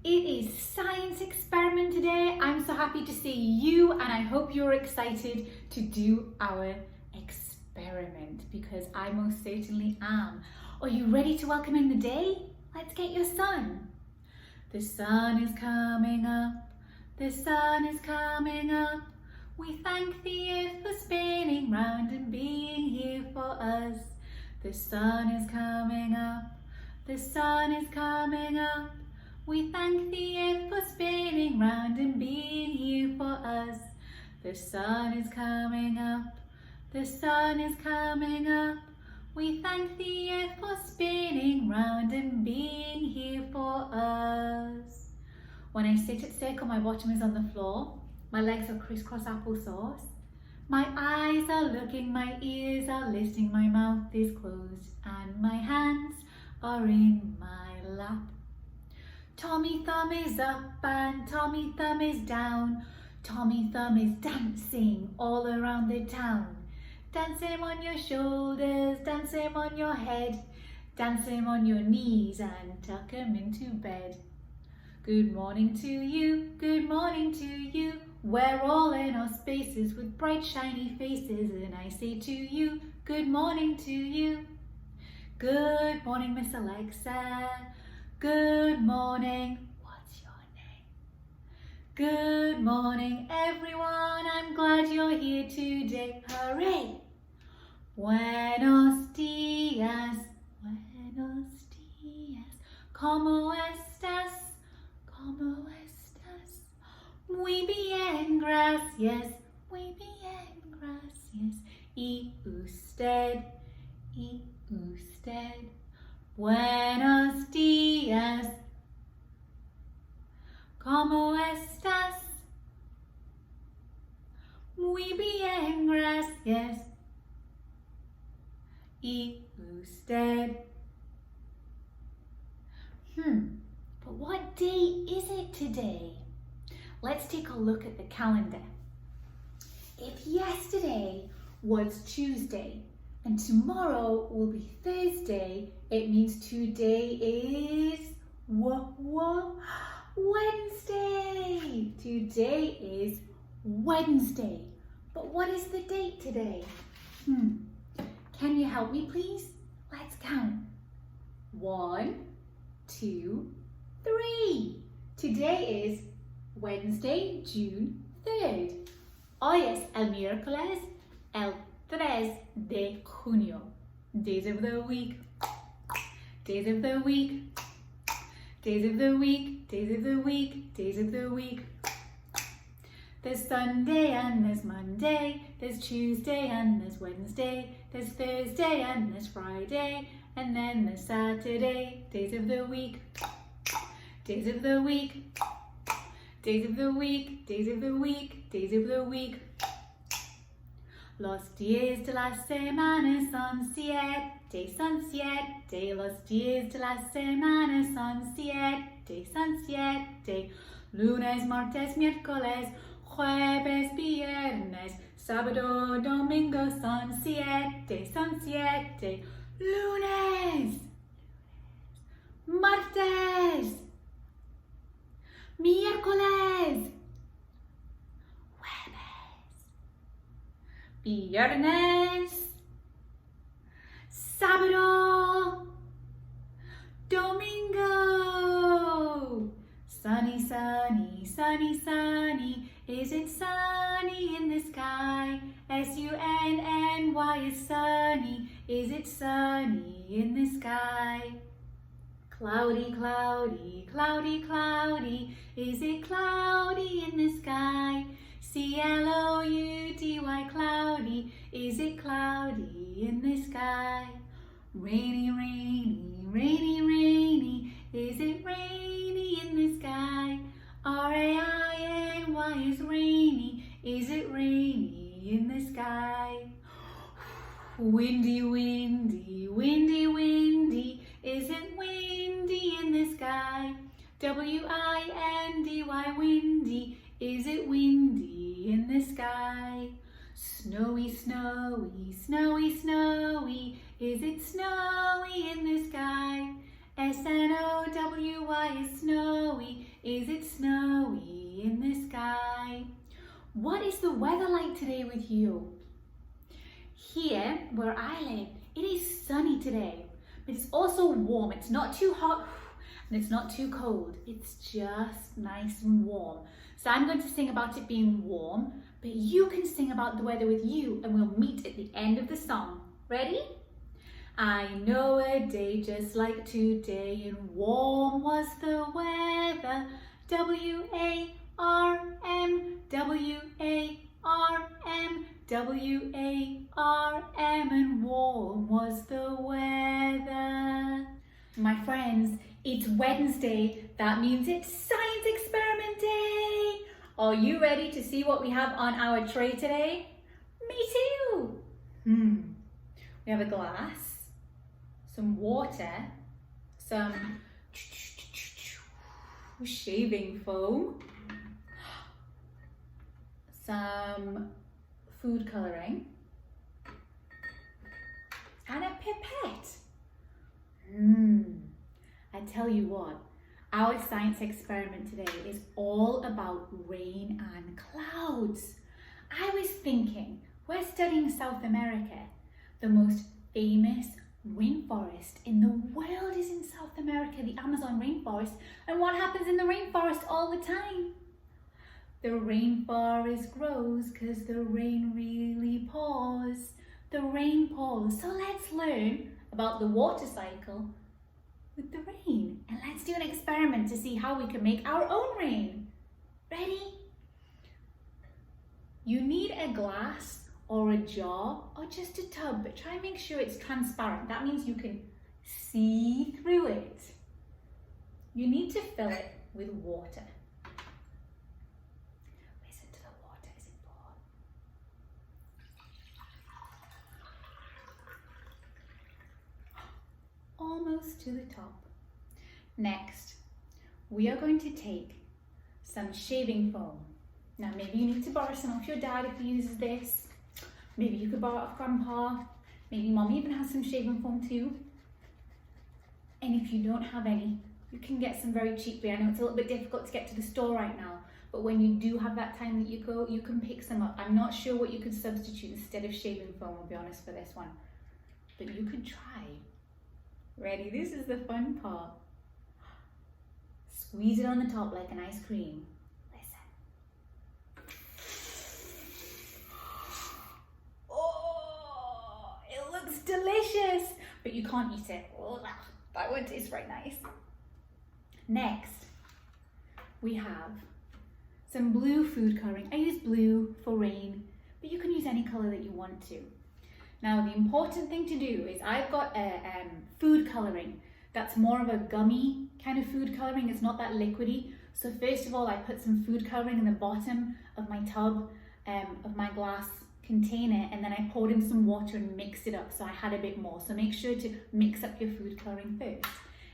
It is science experiment today. I'm so happy to see you and I hope you're excited to do our experiment because I most certainly am. Are you ready to welcome in the day? Let's get your sun. The sun is coming up, the sun is coming up. We thank the earth for spinning round and being here for us. The sun is coming up, the sun is coming up. We thank the earth for spinning round and being here for us. The sun is coming up, the sun is coming up. We thank the earth for spinning round and being here for us. When I sit at circle, my bottom is on the floor. My legs are crisscross applesauce. My eyes are looking, my ears are listening, my mouth is closed, and my hands are in my lap. Tommy Thumb is up and Tommy Thumb is down. Tommy Thumb is dancing all around the town. Dance him on your shoulders, dance him on your head, dance him on your knees and tuck him into bed. Good morning to you, good morning to you. We're all in our spaces with bright shiny faces, and I say to you, good morning to you. Good morning, Miss Alexa. Good morning. What's your name? Good morning, everyone. I'm glad you're here today. Hooray! Buenos dias. Buenos dias. ¿Cómo estás? ¿Cómo estás? Muy bien, gracias. Muy bien, gracias. ¿Y usted? ¿Y usted? Buenos días. ¿Cómo estás? Muy bien, gracias. ¿Y usted? But what day is it today? Let's take a look at the calendar. If yesterday was Tuesday and tomorrow will be Thursday, it means today is Wednesday. Today is Wednesday. But what is the date today? Can you help me, please? Let's count. 1, 2, 3. Today is Wednesday, June 3rd. Hoy es el miércoles, el 3 de junio. Days of the week. Days of the week. Days of the week. Days of the week. Days of the week. There's Sunday and there's Monday. There's Tuesday and there's Wednesday. There's Thursday and there's Friday. And then there's Saturday. Days of the week. Days of the week. Days of the week. Days of the week. Days of the week. Los días de la semana son 7, son 7. Los días de la semana son 7, son 7. Lunes, martes, miércoles, jueves, viernes, sábado, domingo son 7, son 7. Lunes, martes, miércoles, viernes, sábado, domingo. Sunny, sunny, sunny, sunny. Is it sunny in the sky? S-U-N-N-Y is sunny. Is it sunny in the sky? Cloudy, cloudy, cloudy, cloudy. Is it cloudy in the sky? C-L-O-U-D-Y, cloudy. Is it cloudy in the sky? Rainy, rainy, rainy, rainy. Is it rainy in the sky? R-A-I-N-Y is rainy. Is it rainy in the sky? Windy, windy, windy, windy. Is it windy in the sky? W-I-N-D-Y, windy. Is it windy in the sky? Snowy, snowy, snowy, snowy. Is it snowy in the sky? S-N-O-W-Y is snowy. Is it snowy in the sky? What is the weather like today with you? Here, where I live, it is sunny today, but it's also warm. It's not too hot and it's not too cold. It's just nice and warm. So I'm going to sing about it being warm, but you can sing about the weather with you and we'll meet at the end of the song. Ready? I know a day just like today and warm was the weather. W-A-R-M, W-A-R-M, W-A-R-M, and warm was the weather. My friends, it's Wednesday. That means it's Science Experiment Day. Are you ready to see what we have on our tray today? Me too. We have a glass, some water, some shaving foam, some food colouring, and a pipette. I tell you what, our science experiment today is all about rain and clouds. I was thinking, we're studying South America. The most famous rainforest in the world is in South America, the Amazon rainforest. And what happens in the rainforest all the time? The rainforest grows because the rain really pours. The rain pours. So let's learn about the water cycle with the rain. And let's do an experiment to see how we can make our own rain. Ready? You need a glass or a jar or just a tub, but try and make sure it's transparent. That means you can see through it. You need to fill it with water. Listen to the water as it pours. Almost to the top. Next, we are going to take some shaving foam. Now maybe you need to borrow some off your dad if he uses this. Maybe you could borrow it off Grandpa. Maybe Mom even has some shaving foam too. And if you don't have any, you can get some very cheaply. I know it's a little bit difficult to get to the store right now, but when you do have that time that you go, you can pick some up. I'm not sure what you could substitute instead of shaving foam, I'll be honest, for this one. But you could try. Ready? This is the fun part. Squeeze it on the top like an ice cream. Delicious, but you can't eat it. Oh, that would taste right nice. Next, we have some blue food colouring. I use blue for rain, but you can use any colour that you want to. Now, the important thing to do is I've got a food colouring that's more of a gummy kind of food colouring. It's not that liquidy. So first of all, I put some food colouring in the bottom of my tub, of my glass container, and then I poured in some water and mixed it up so I had a bit more. So make sure to mix up your food colouring first.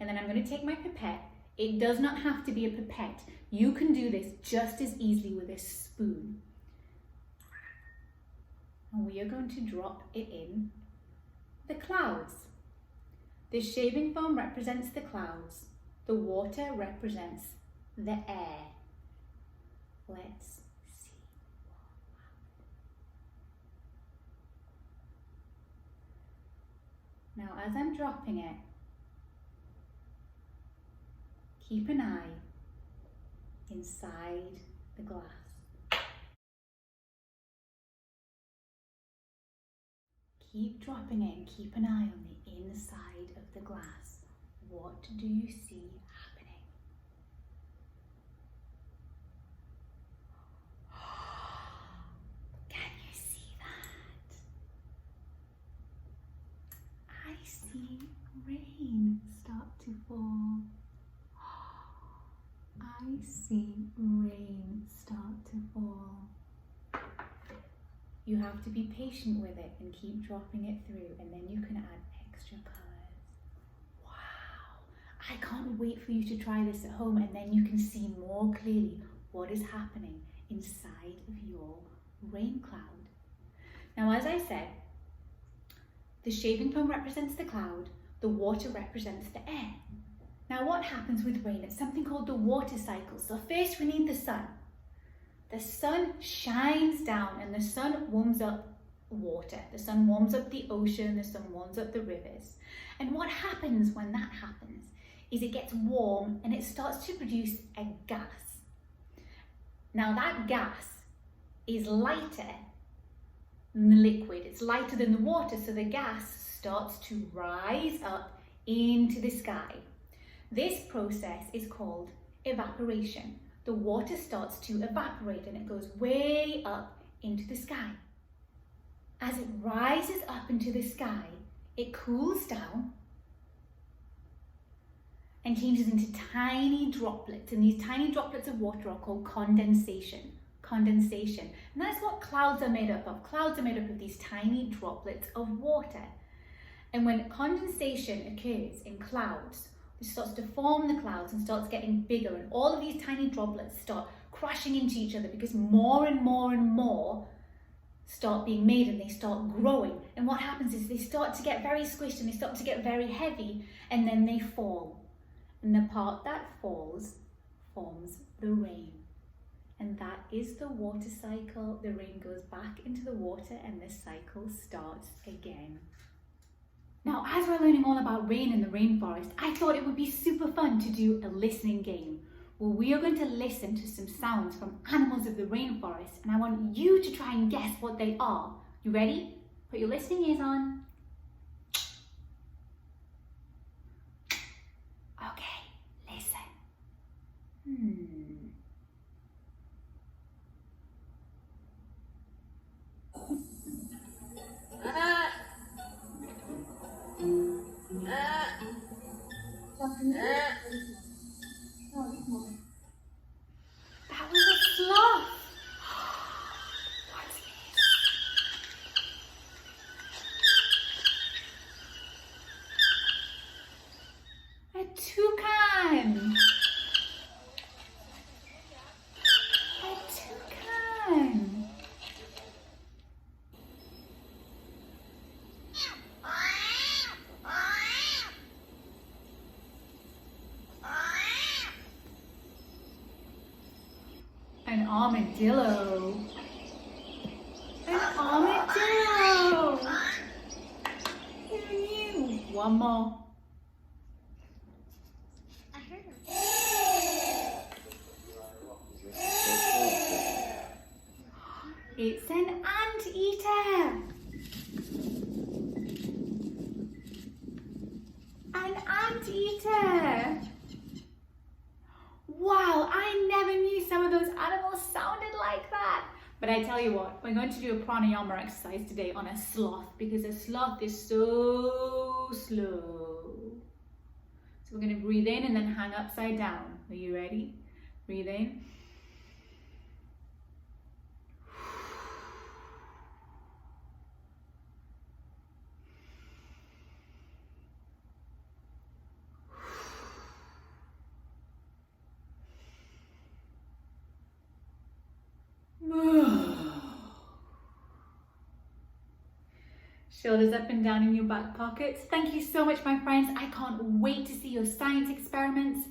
And then I'm going to take my pipette. It does not have to be a pipette. You can do this just as easily with a spoon. And we are going to drop it in the clouds. The shaving foam represents the clouds. The water represents the air. Let's Now, as I'm dropping it, keep an eye inside the glass. Keep dropping it and keep an eye on the inside of the glass. What do you see happening? Can you see that? I see rain start to fall. I see rain start to fall. You have to be patient with it and keep dropping it through, and then you can add extra colours. Wow! I can't wait for you to try this at home, and then you can see more clearly what is happening inside of your rain cloud. Now, as I said, the shaving foam represents the cloud, the water represents the air. Now what happens with rain? It's something called the water cycle. So first we need the sun. The sun shines down and the sun warms up water. The sun warms up the ocean, the sun warms up the rivers. And what happens when that happens is it gets warm and it starts to produce a gas. Now that gas is lighter than the liquid. It's lighter than the water, so the gas starts to rise up into the sky. This process is called evaporation. The water starts to evaporate and it goes way up into the sky. As it rises up into the sky, it cools down and changes into tiny droplets. And these tiny droplets of water are called condensation. Condensation. And that's what clouds are made up of. Clouds are made up of these tiny droplets of water. And when condensation occurs in clouds, it starts to form the clouds and starts getting bigger, and all of these tiny droplets start crashing into each other because more and more and more start being made and they start growing. And what happens is they start to get very squished and they start to get very heavy, and then they fall. And the part that falls forms the rain. And that is the water cycle. The rain goes back into the water and the cycle starts again. Now, as we're learning all about rain in the rainforest, I thought it would be super fun to do a listening game where we are going to listen to some sounds from animals of the rainforest, and I want you to try and guess what they are. You ready? Put your listening ears on. Okay, listen. That was a sloth. What's this? A toucan. A toucan. An armadillo. An armadillo. One more. It's an anteater. An anteater. Wow, I never knew some of those animals sounded like that. But I tell you what, we're going to do a pranayama exercise today on a sloth because a sloth is so slow. So we're going to breathe in and then hang upside down. Are you ready? Breathe in. Shoulders up and down in your back pockets. Thank you so much, my friends. I can't wait to see your science experiments.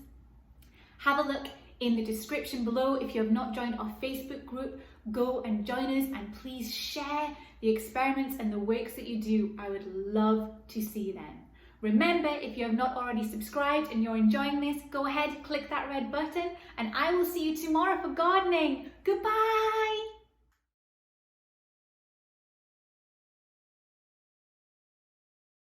Have a look in the description below. If you have not joined our Facebook group, go and join us, and please share the experiments and the works that you do. I would love to see them. Remember, if you have not already subscribed and you're enjoying this, go ahead, click that red button, and I will see you tomorrow for gardening. Goodbye.